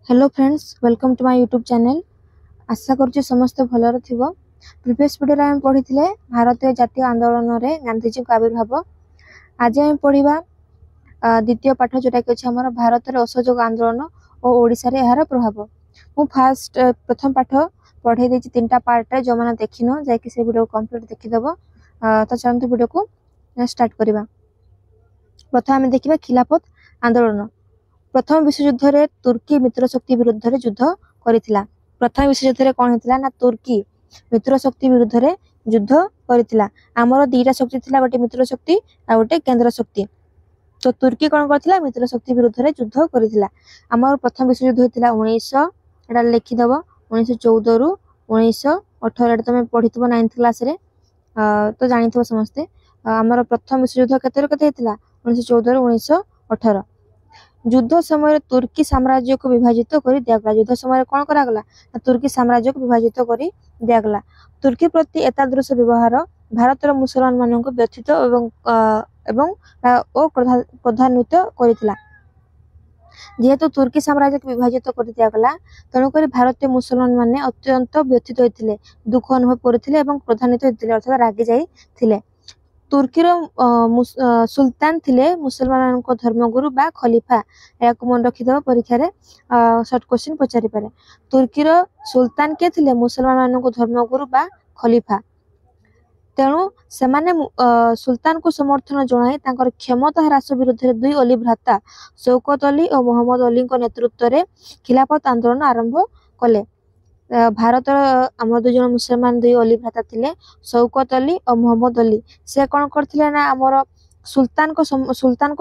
Hello friends, welcome to my YouTube channel. आशा करुच्ची समस्त भलर थी। प्रिवियस वीडियो आम पढ़ी भारतीय जातीय आंदोलन रे गांधीजी को आविर्भाव। आज आम पढ़ा द्वितीय पाठ जोटा कि अच्छे भारत में असहयोग आंदोलन और ओडिशा रे यार प्रभाव। मु फास्ट प्रथम पाठ पढ़े देती 3टा पार्ट रे जो मैंने देखिन जाकि से वीडियो कंप्लीट देखीदेव। तो चलते वीडियो को स्टार्ट करवा। प्रथम आम देखा खिलाफत आंदोलन। प्रथम विश्वयुद्ध रे तुर्की मित्र शक्ति विरुद्ध रे युद्ध करिथिला। प्रथम विश्वयुद्ध रे कोन हेतिला ना तुर्की मित्र शक्ति विरुद्ध रे युद्ध करिथिला। हमरो दीटा शक्ति थिला, गोटे मित्र शक्ति आ गोटे केंद्र शक्ति। तो तुर्की कोन करथिला मित्र शक्ति विरुद्ध रे युद्ध करिथिला। हमरो प्रथम विश्वयुद्ध हेतिला 1900 एटा लिखि दबो 1914 रु 1918 एटा तमे पढितबो 9th क्लास रे। तो जानिथबो समस्ते हमरो प्रथम विश्वयुद्ध केते हेतिला 1914 रु 1918। युद्ध समय तुर्की साम्राज्य को विभाजित कर दियागला। युद्ध समय कौन करागला तुर्की साम्राज्य को विभाजित कर दियागला। तुर्की प्रति एतादृश व्यवहार भारतर मुसलमान मान व्यथित एवं प्रधान्वित करथिला। जेहेतु तुर्की साम्राज्य को विभाजित कर दियागला तेणुक भारतीय मुसलमान माने अत्यंत व्यथित होते, दुख अनुभव करथिले एवं प्रधान्वित होते, अर्थात रागी जाइथिले। तुर्कीर सुल्तान थिले मुसलमान धर्मगुरु बा खलीफा। या मन रखिदेव परीक्षा रे शॉर्ट क्वेश्चन पचारि पारे। तुर्कीर सुल्तान के थिले मुसलमान धर्मगुरु बा खलीफा। तेणु सेमाने सुल्तान को समर्थन जणाई तांकर क्षमता ह्रास विरुद्ध रे दुई अली भ्राता शौकत अली और मोहम्मद अली नेतृत्व रे खिलाफत आंदोलन आरंभ कले। भारत आम दुई जन मुसलमान दुई अली भ्राता थिले शौकत अली और मोहम्मद अली। से कौन करथिले ना आमर सुल्तान को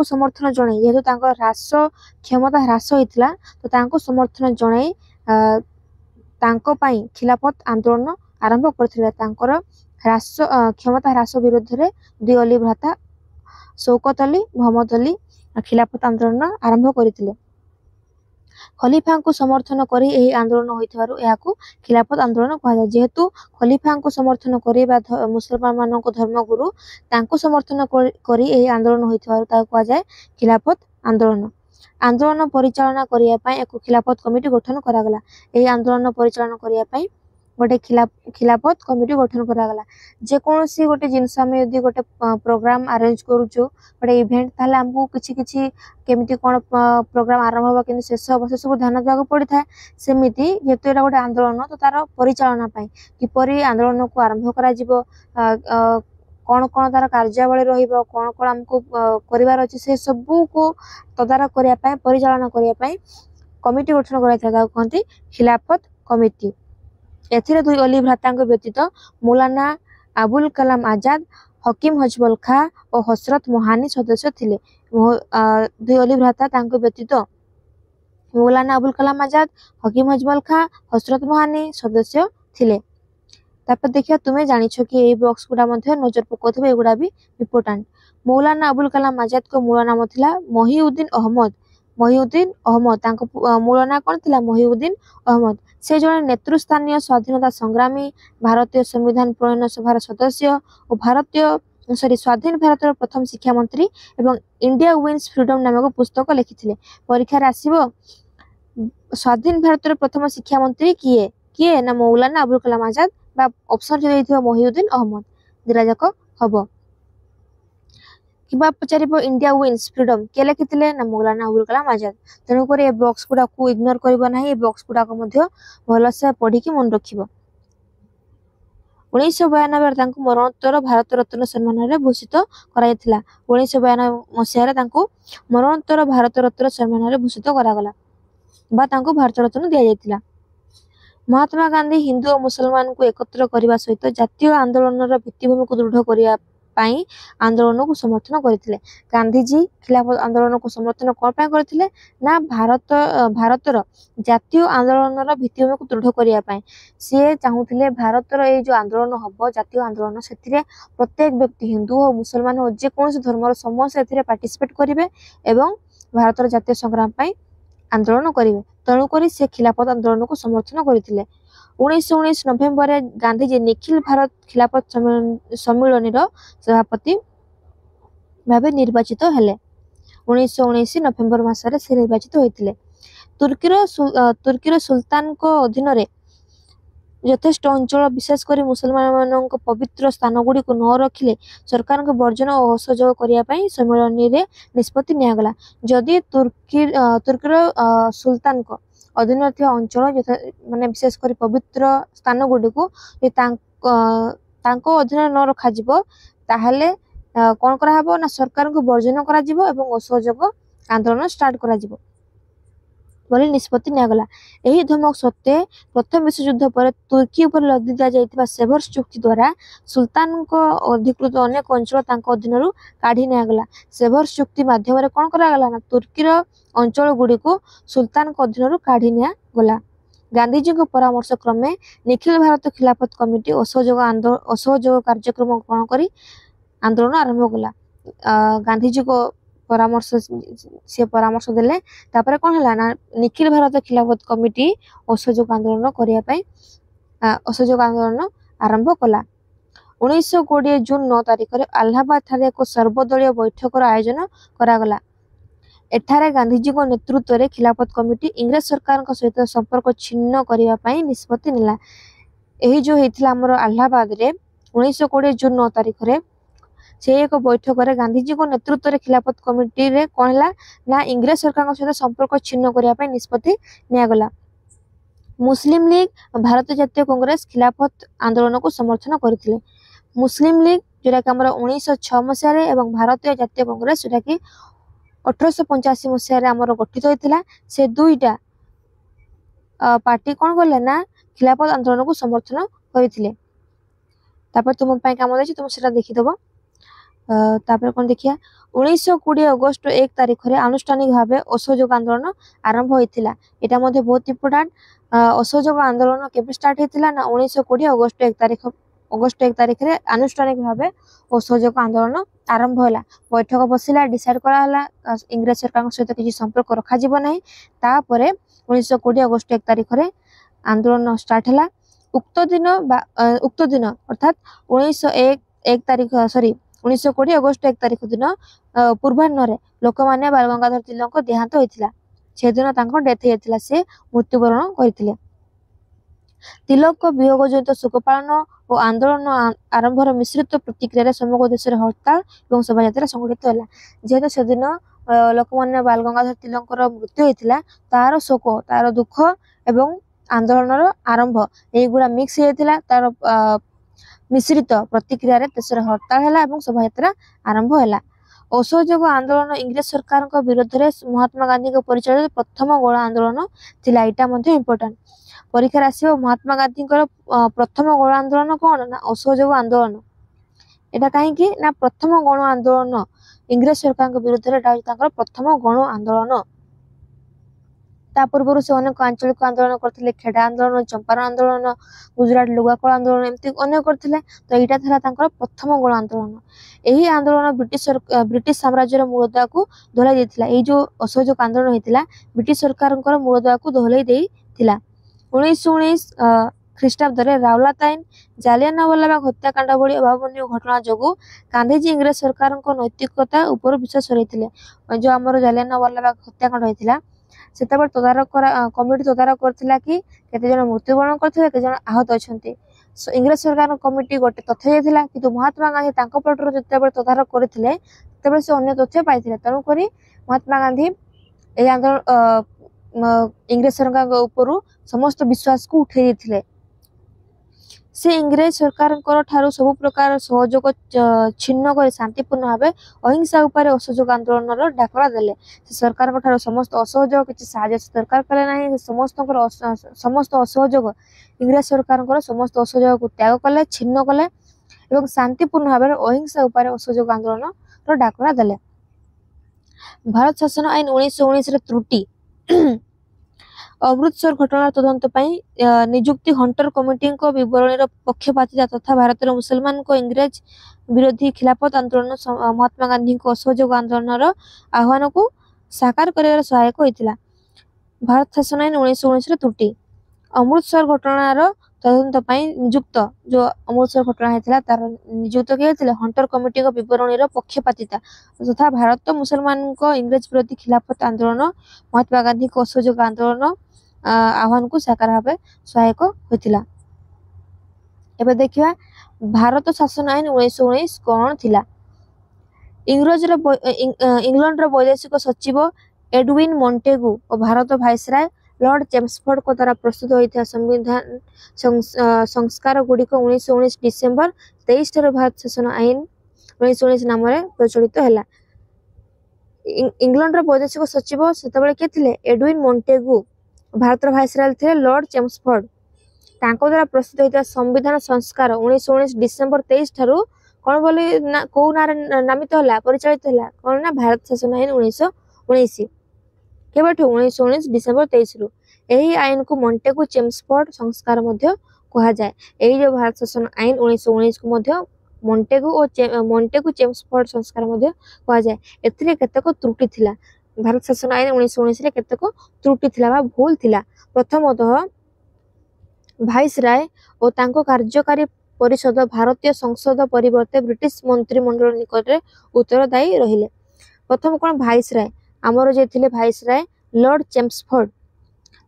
समर्थन जणाई, जेहेतु तांकर ह्रास क्षमता ह्रास होइतिला तो तांको समर्थन जणाई तांको पई खिलाफत आंदोलन आरंभ करथिले। तांकर ह्रास क्षमता ह्रास विरुद्ध रे दुई अली भ्राता शौकत अली मोहम्मद अली खिलाफत आंदोलन आरंभ करथिले। खलीफा को समर्थन करी एही आंदोलन होइथबारु एहाकू खिलाफत आंदोलन कहा जाय। जेहेतु खलीफा को समर्थन करी बा मुसलमान मानक धर्मगुरु तांको समर्थन करी एही आंदोलन होइथबारु ता कहा जाय खिलाफत आंदोलन। आंदोलन परिचालना करिया पई एक खिलाफत कमिटी गठन करा गला। एही आंदोलन परिचालना करिया पई गोटे खिलाफत कमिटी गठन करा गला। जे कोनोसी गोटे जिंस हम यदि गोटे प्रोग्राम अरेंज करूछु, गोटे इवेंट, ताले हमकु किछि किछि केमिति कोन प्रोग्राम आरंभ होबा कि शेष होबा से सब ध्यान देबाक पड़ी थाए। सेमिति जेतु एटा गोटे आंदोलन तो तार परिचालना पई किपरि आंदोलन को आरंभ करा जिवो, कौन कौन तार कार्यावली रहिबो, कौन कौन हमकु करिवार अछि, से सब को तदारक करिया पई परिचालना करिया पई कमिटी गठन करा था कहंती खिलाफत कमिटी। एथिरे दुई अली भ्रातांक व्यतीत मौलाना अबुल कलाम आजाद, हकीम हजबल खा और हसरत मोहानी सदस्य थिले। दुई अली भ्राता तांक व्यतीत मौलाना अबुल कलाम आजाद, हकीम हजबल खा, हसरत मोहानी सदस्य थिले। तापर देखिया तुमे जानिछो कि एई बॉक्स गुडा मध्ये नजर पकोथबे, एगुडा भी इंपोर्टेंट। मौलाना अबुल कलाम आजाद को मूल नाम थिला मोहिउद्दीन अहमद। मोहिउद्दीन अहमद तांको मूल नाम कोन थिला मोहिउद्दीन अहमद। से जने नेतृस्थानीय स्वाधीनता संग्रामी, भारतीय संविधान प्रणयन सभार सदस्य और स्वाधीन भारत प्रथम शिक्षा मंत्री एवं इंडिया विन्स फ्रीडम नामक पुस्तक लिखिथिले। परीक्षा रे आसीबो स्वाधीन भारत प्रथम शिक्षा मंत्री किए किए ना मौलाना अबुल कलाम आजाद बा ऑप्शन जे दैथिबो मोहिउद्दीन अहमद। दिरा जाक हबो किबा पचारिबो इंडिया विन्स फ्रीडम के लिखिथिले ना मौलाना अबुल कलाम आजाद। तेणु कर ए बॉक्स गुडा को इग्नोर करबो नाही। ए बॉक्स गुडा को मध्ये भलो से पढी कि मन रखिबो। 1992 तांको मरणोत्तर भारत रत्न सम्मान रे भूषित कराइथिला। 1992 मसिया रे तांको मरणोत्तर भारत रत्न सम्मान रे भूषित करा गला बा तांको भारत रत्न दिया जायतिला। महात्मा गांधी हिंदू और मुसलमान को एकत्र करने सहित जातीय आंदोलन भित्तिभूमि को दृढ़ करने आंदोलन को समर्थन करथिले। गांधीजी खिलाफत आंदोलन को समर्थन कोन पय करथिले ना भारतर जातीय आंदोलन भित्तिभूमि को दृढ़ करने पय से चाहूथिले। भारतर ए जो आंदोलन हबो जातीय आंदोलन, सेथिरे प्रत्येक व्यक्ति हिंदू और मुसलमान हो जे कोनसे धर्मर समस्त एथिरे पार्टिसिपेट करिवे एवं भारतर जातीय संग्राम पय आंदोलन करिवे। तेणुकरी से खिलाफत आंदोलन को समर्थन करथिले। 1919 नवेम्बर गांधीजी निखिल भारत खिलाफत सम्मेलन सभापति भावे निर्वाचित हेले। 1919 नवेम्बर मासरे से निर्वाचित होइतिले। तुर्कीर सुल्तान अधीन यथेष्ट अंचल विशेषकर मुसलमान पवित्र स्थान गुड़ी को न रखिले सरकार वर्जन और असहयोग करने सम्मेलन में निष्पत्ति निगला। जदि तुर्कीर सुल्तान अधीन अंचल माने विशेषकर पवित्र स्थान गुड़ी को अधीन न रखा ताहले कौन करा ना सरकार को वर्जन करा असहयोग आंदोलन स्टार्ट करा बोली निष्पत्ति निगला। यही धमक सत्वे प्रथम विश्वयुद्ध पर तुर्की पर लदी दि सेवर्स चुक्ति द्वारा सुल्तान को अधिकृत अनेक अंचल अधीन काढ़ी निगला। सेवर्स चुक्ति माध्यम कौन करागला ना तुर्कीर अंचल गुड़ी को सुल्तान को अधीन काढ़ी निगला। गांधीजी परामर्श क्रमे निखिल भारत खिलाफत कमिटी असहयोग कार्यक्रम ग्रहण कर आंदोलन आरंभ कला। गांधीजी को परामर्श से परामर्श देले तापर कौन है ना निखिल भारत खिलाफत कमिटी असहयोग आंदोलन करने असहयोग आंदोलन आरंभ कला। 1920 जून 9 तारिख में अलाहाबाद ठारे एक सर्वदलीय बैठक आयोजन करागला। एठारे गांधीजी को नेतृत्व में खिलाफत कमिटी इंग्रेज सरकार सहित संपर्क छिन्न करने निष्पत्ति नेला। यही जो होता आमर अलाहाबाद रे 1920 जून 9 तारिख में से एक बैठक में गांधीजी को नेतृत्व में खिलाफत कमिटी रे कौन है ना इंग्रेज सरकार सहित संपर्क छिन्न करने निष्पत्ति निगला। मुस्लिम लीग भारतीय जातीय कांग्रेस खिलाफत आंदोलन को समर्थन करथिले। मुस्लिम लीग जोटा कि 1906 मसीह एवं भारतीय जातीय कांग्रेस जोटा कि 1885 मसीह गठित होता से दुईटा पार्टी कौन कले ना खिलाफत आंदोलन को समर्थन करथिले। तापर तुम काम देछि तुम सेटा देखिदबो। तापर कौन देखिया 1920 अगस्त 1 तारिख में आनुष्ठानिक भाव असहयोग आंदोलन आरंभ होता। यहाँ मध्य बहुत इम्पोर्टाट असहयोग आंदोलन केबे स्टार्ट होता ना 1920 अगस्त 1 तारिख में आनुष्ठानिक भाव असहयोग आंदोलन आरंभ होला। बैठक बसिला डिसाइड कराला इंग्रेज सरकार सहित किसी संपर्क रखा ना। तापर 1920 अगस्त 1 तारिख में आंदोलन स्टार्ट है। उक्त दिन अर्थात 1901 तारिख 1920 अगस्त 1 तारिख दिन पूर्वाह्न लोक मैंने बाल गंगाधर तिलक देहांत होता। से दिन डेथ होता से मृत्युवरण करते। तिलक वियोग जनित शोक पालन और आंदोलन आरंभर मिश्रित प्रतिक्रिया समग्र देश में हड़ताल और शोभा संगठित है। जेहेतु से दिन लोक मैंने बाल गंगाधर तिलक मृत्यु होता तार शोक तार दुख एवं आंदोलन आरंभ युवा मिक्स होता तार मिश्रित प्रतिक्रिया देश में हड़ताल है शोभा आरंभ है। असहयोग आंदोलन इंग्रेज सरकार विरोध में महात्मा गांधी परिचालित प्रथम गण आंदोलन थिला। यहाँ इम्पोर्टाट परीक्षा आसो महात्मा गांधी प्रथम गण आंदोलन कौन ना असहयोग आंदोलन। यहाँ कहीं ना प्रथम गण आंदोलन इंग्रेज सरकार विरोध में प्रथम गण आंदोलन। पूर्व से अनेक आंचलिक आंदोलन करते खेड़ा आंदोलन चंपारण आंदोलन गुजरात लुगाकल आंदोलन एमती अनेक करते। तो यहाँ था प्रथम गण आंदोलन। यही आंदोलन ब्रिटिश साम्राज्यर मूलदुआ को दोहलाई देथिला। यही जो असहयोग आंदोलन होता ब्रिटिश सरकार मूलदुआ को दोहलाई देथिला। 1919 ख्रीष्टाब्द रावलाताइन जालियानवाला बाग हत्याकांड भली अभावनीय घटना जो गांधीजी इंग्रेज सरकार नैतिकता उपर विश्वास रही। जो आमर जालियानवाला बाग हत्याकांड होता से तदारक कमिटी तदारक करथिला कि केते जन मृत्युवरण करथिले केते जन आहत अछंती। इंग्रेज सरकार कमिटी गोटे तथ्य देथिला किंतु महात्मा गांधी तांको पटर जतेबेले तदारक करथिले तबे से अन्य तथ्य पाइथिले। तेणु करी महात्मा गांधी ए आंदोलन इंग्रेज सरकार ऊपर समस्त विश्वास को उठे देथिले। से इंग्रेज सरकार ठारू सब प्रकार सहयोग छिन्न कर शांतिपूर्ण भाव अहिंसा उपर असहयोग आंदोलन डाकरा देले। सरकार ठारू समस्त असहयोग किसी साहय सरकार कले ना। समस्त असहयोग इंग्रेज सरकार समस्त असहयोग को त्याग कले छिन्न कले और शांतिपूर्ण भाव अहिंसा उपर असहयोग आंदोलन डाकरा देले। भारत शासन आईन 1919 त्रुटि अमृतसर घटना तदंत निजुक्ति हंटर कमिटी विवरण पक्षपातिता तथा भारत मुसलमान को इंग्रेज विरोधी खिलाफत आंदोलन महात्मा गांधी असहयोग आंदोलन आह्वान को साकार कर सहायक होता। भारत शासन आईन 1919 त्रुटि अमृतसर घटनार ତଦନ୍ତ ପାଇଁ ନିଯୁକ୍ତ जो अमृतसर घटना होता तार नियुक्त किए हंटर कमिटी बरणीर पक्षपातिता तथा भारत मुसलमान इंग्रेज विरोधी खिलाफत आंदोलन महात्मा गांधी असहयोग आंदोलन आह्वान को साकार भाव सहायक होता। एबे देखिया भारत शासन आईन 1919 कौन थिला। इंग्लैंड वैदेशिक सचिव एडविन मॉन्टेगू और भारत वाइसराय लॉर्ड चेम्सफोर्ड को द्वारा प्रस्तुत होता संविधान संस्कार गुड़िक 1919 डिसेम्बर 23 ठार भारत शासन आईन 1919 नाम प्रचलित है। इंग्लैंड वैदेशिक सचिव से किए एडविन मॉन्टेगू भारत वाइसराय थे लॉर्ड चेम्सफोर्ड द्वारा प्रस्तुत होता संविधान संस्कार 1919 डिसेम्बर 23 ठारू कौन बोली कौ ना नामित है परिचालित है कौन ना भारत शासन आईन 1919 केवल 1919 डिसेम्बर 23 रु यही आईन को मॉन्टेगू चेम्सफोर्ड संस्कार कहा जाए। यही जो भारत शासन आईन 1919 को मॉन्टेगू चेम्सफोर्ड संस्कार कहा जाए। एथिरे केतक त्रुटि थिला भारत शासन आईन 1919 रे केतक त्रुटि थिला बा भूल थिला। प्रथमतः भाइसराय और तांको कार्यकारी परिषद भारतीय संसद परिवर्ते ब्रिटिश मंत्रिमंडल निकट में उत्तरदायी रहिले। प्रथम कौन भाइसराय आमर जे थिले भाइसराय लॉर्ड चेम्सफोर्ड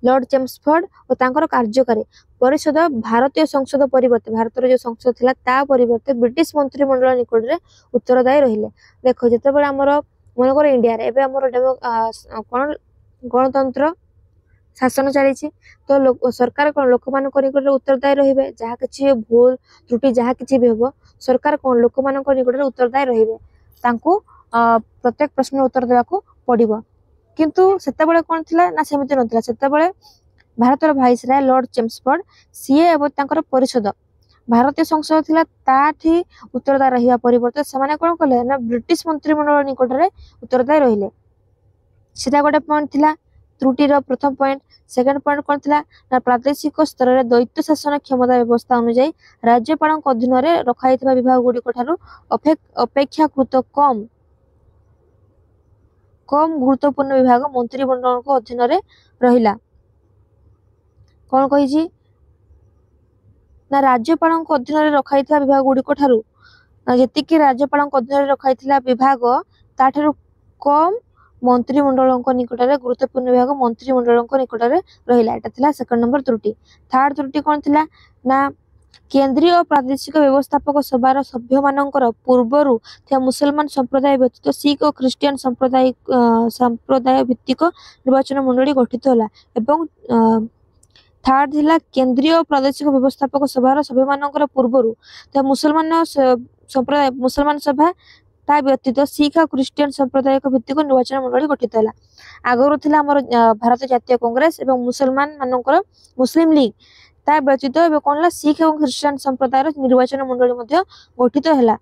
और तांकर कार्यकारी परिषद भारतीय संसद परिवर्ते भारत जो संसद थिला ता परिवर्ते ब्रिटिश मंत्रिमंडल निकट में उत्तरदायी रहिले। देखो जिते बड़े आमर मनकर इंडिया रे एबे आमर कौन गणतंत्र शासन चली तो सरकार कौन लोक मान निकट उत्तरदायी रहिबे जहाँ किसी भूल त्रुटि जहाँ किसी भी हम सरकार कौन लोक मान निकट उत्तरदायी रहिबे तांको प्रत्येक प्रश्न उत्तर देवाको पड़िबो। किंतु सेतेबेले कौन थिला ना सेमिति नथिला सेतेबेले भारतर भाइसराय लॉर्ड चेम्सफोर्ड सीए एवं तांकर परिषद भारतीय संसद थिला ताठी उत्तरदायी रहिबा परिवर्ते समाने कौन कले ना ब्रिटिश मंत्रिमंडल निकट में उत्तरदायी रहिले। सेटा गोटे पॉइंट थिला त्रुटिर प्रथम पॉइंट। सेकेंड पॉइंट कौन थिला ना प्रादेशिक स्तर में द्वैत शासन क्षमता व्यवस्था अनुसार राज्यपाल अधीन में रखाइथिबा विभाग गुड़िक ठारू अपेक्षाकृत कम गुरुत्वपूर्ण विभाग मंत्रिमंडल को अधीन में रहिला। कौन कही ना राज्यपाल अधीन में रखाइथिबा विभाग गुड़िक ठारू जेतिकी राज्यपाल अधीन में रखाइथिला विभाग ताठारू कम मंत्रिमंडल निकट में गुरुत्वपूर्ण विभाग मंत्रिमंडल निकट में रहिला। एटा थिला सेकंड नंबर त्रुटि। थर्ड त्रुटि कौन थिला ना केंद्रीय और प्रादेशिक व्यवस्थापक सभार सभ्य मानकर पूर्वरु मुसलमान संप्रदाय व्यतीत सिख और ख्रीस्टियन संप्रदाय भित्तिक निर्वाचन मंडली गठित होला। एवं थर्ड थिला केंद्रीय और प्रादेशिक व्यवस्थापक सभार सभ्य मानकर पूर्वरु मुसलमान संप्रदाय मुसलमान सभा ता व्यतीत सिख और ख्रीस्टियन संप्रदाय भित्तिक निर्वाचन मंडली गठित होला। आगरु थिला हमर भारत जातीय कांग्रेस एवं मुसलमान मानकर मुस्लिम लीग ता व्यतीत एवं कौन सिख और ख्रीस्टियन संप्रदाय निर्वाचन मंडली गठित है।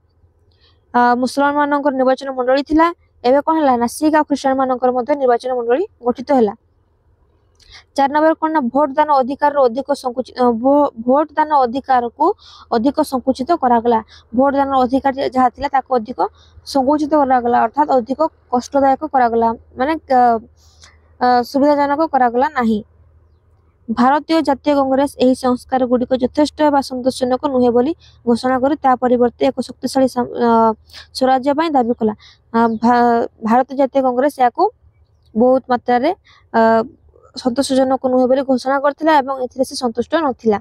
मुसलमान मानकर निर्वाचन मंडली थिला एवं कौन है ना सिख और ख्रीस्टियन मानकर निर्वाचन मंडली गठित है। 4 नंबर कौन ना भोट दान अधिकार अधिक संकुचित भोट दान अधिकार को अधिक संकुचित करागला। भोट दान अधिकार जहाँ थिला ताको अधिक संकुचित करागला अर्थात अधिक कष्टदायक करागला माने सुविधाजनक करागला नाही। भारतीय जातीय कांग्रेस यही संस्कार गुड़िक यथेष्ट सन्तोषजनक नुहे बोली घोषणा करी ता परिवर्ते एक शक्तिशाली स्वराज्य दाबी कला। भारतीय जातीय कांग्रेस या बहुत मात्रा सन्तोषजनक नुहे बोली घोषणा करथिला एवं एथिरे से संतुष्ट नथिला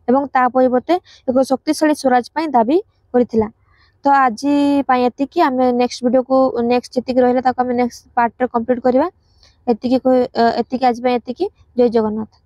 एवं ता परिवर्ते एक शक्तिशाली स्वराज दाबी करथिला। तो आज एतिकी आमे नेक्स्ट वीडियो को नेक्स्ट जेतिकी रहिला ताको आमे नेक्स्ट पार्ट रे कंप्लीट करबा। एतिकी आज एतिकी जय जगन्नाथ।